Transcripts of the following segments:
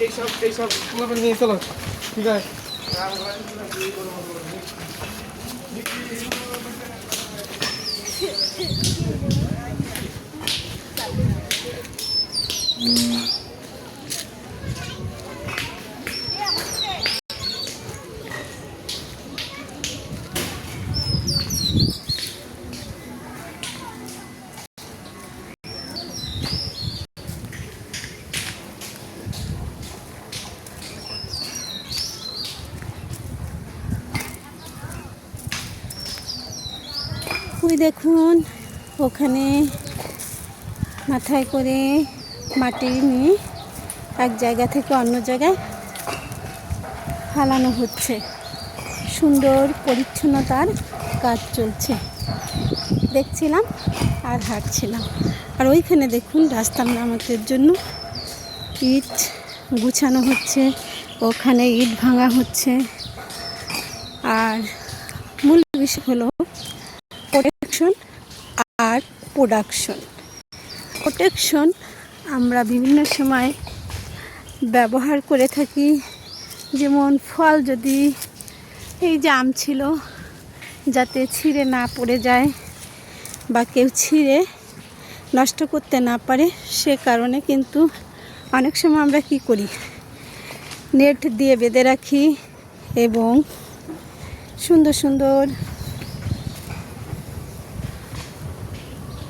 এইসব নিয়ে চলো, ঠিক আছে। ওই দেখুন ওখানে মাথায় করে মাটি নিয়ে এক জায়গা থেকে অন্য জায়গায় ফালানো হচ্ছে। সুন্দর পরিচ্ছন্নতার কাজ চলছে, দেখছিলাম আর হাঁটছিলাম। আর ওইখানে দেখুন রাস্তার মেরামতের জন্য ইট গুছানো হচ্ছে, ওখানে ইট ভাঙা হচ্ছে। আর মূল বিষয় হলো প্রোটেকশন আর প্রোডাকশন। প্রোটেকশন আমরা বিভিন্ন সময় ব্যবহার করে থাকি, যেমন ফল যদি এই যে আম ছিল যাতে ছিঁড়ে না পড়ে যায় বা কেউ ছিঁড়ে নষ্ট করতে না পারে, সে কারণে কিন্তু অনেক সময় আমরা কি করি, নেট দিয়ে বেঁধে রাখি এবং সুন্দর সুন্দর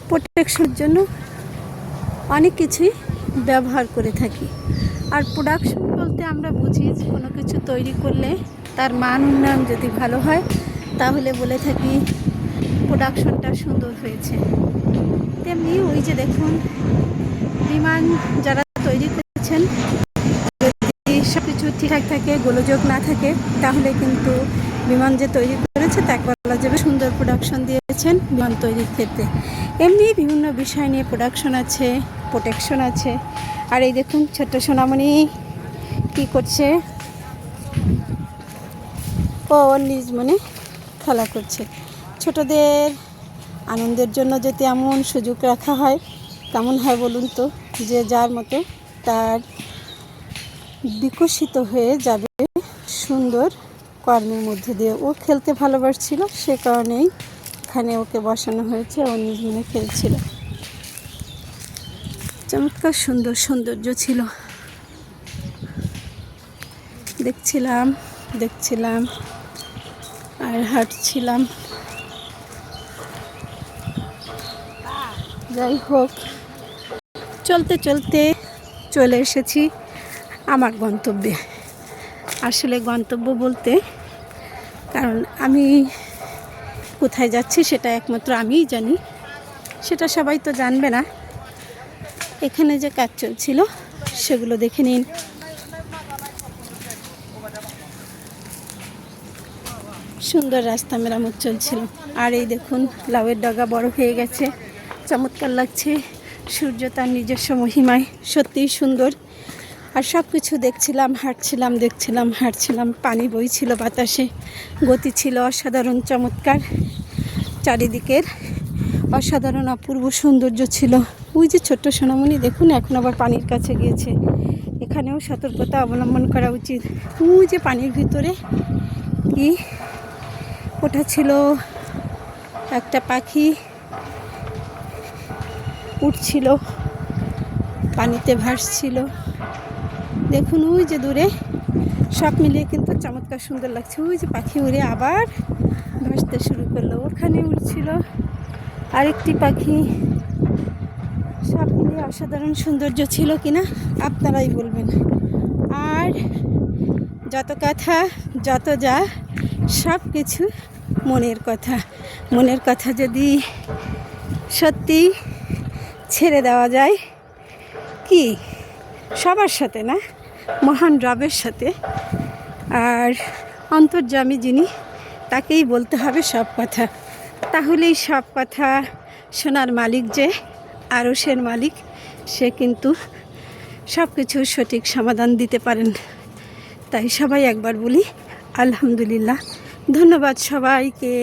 প্রোটেকশনের জন্য অনেক কিছুই ব্যবহার করে থাকি। আর প্রোডাকশন বলতে আমরা বুঝি কোনো কিছু তৈরি করলে তার মান উন্নয়ন যদি ভালো হয় তাহলে বলে থাকি প্রোডাকশনটা সুন্দর হয়েছে। তেমনি ওই যে দেখুন বিমান যারা তৈরি করেছেন, যদি সব কিছু ঠিকঠাক থাকে, গোলযোগ না থাকে, তাহলে কিন্তু বিমান যে তৈরি করেছে তাকে বলা যাবে সুন্দর প্রোডাকশন দিয়েছেন বিমান তৈরির ক্ষেত্রে। এমনি বিভিন্ন বিষয় নিয়ে প্রোডাকশন আছে, প্রোটেকশন আছে। আর এই দেখুন ছোট্ট সোনামণি কি করছে, ও নিজ মনে খেলা করছে। ছোটদের আনন্দের জন্য যদি এমন সুযোগ রাখা হয় কেমন হয় বলুন তো, যে যার মতো তার বিকশিত হয়ে যাবে সুন্দর কর্মের মধ্যে দিয়ে। ও খেলতে ভালোবাসছিল, সে কারণেই এখানে ওকে বসানো হয়েছে, ও নিজ মনে খেলছিল। চমৎকার সুন্দর সৌন্দর্য ছিল, দেখছিলাম আর হাঁটছিলাম। যাই হোক, চলতে চলতে চলে এসেছি আমার গন্তব্যে। আসলে গন্তব্য বলতে, কারণ আমি কোথায় যাচ্ছি সেটা একমাত্র আমিই জানি, সেটা সবাই তো জানবে না। এখানে যে কাজ চলছিল সেগুলো দেখে নিন। সুন্দর রাস্তা মেরামত চলছিল। আর এই দেখুন লাউয়ের ডগা বড় হয়ে গেছে, চমৎকার লাগছে। সূর্য তার নিজস্ব মহিমায় সত্যিই সুন্দর। আর সব কিছু দেখছিলাম, হাঁটছিলাম। পানি বইছিল বাতাসে, গতি ছিল অসাধারণ, চমৎকার। চারিদিকের অসাধারণ অপূর্ব সৌন্দর্য ছিল। ওই যে ছোট্ট সোনামণি দেখুন এখন আবার পানির কাছে গিয়েছে। এখানেও সতর্কতা অবলম্বন করা উচিত। ওই যে পানির ভিতরে কি ওটা ছিল, একটা পাখি উঠছিল, পানিতে ভাসছিল। দেখুন ওই যে দূরে, সব মিলিয়ে কিন্তু চমৎকার সুন্দর লাগছে। ওই যে পাখি উড়ে আবার ভাসতে শুরু করলো, ওখানে উড়ছিল আরেকটি পাখি। সব মিলিয়ে অসাধারণ সৌন্দর্য ছিল কিনা আপনারাই বলবেন। আর যত কথা যত যা সব কিছু মনের কথা যদি সত্যি ছেড়ে দেওয়া যায়, কি সবার সাথে না, মহান রবের সাথে আর অন্তর্যামী যিনি, তাকেই বলতে হবে সব কথা। তাহলেই সব কথা শোনার মালিক যে আরশের মালিক, সে কিন্তু সব কিছু সঠিক সমাধান দিতে পারেন। তাই সবাই একবার বলি আলহামদুলিল্লাহ। ধন্যবাদ সবাইকে।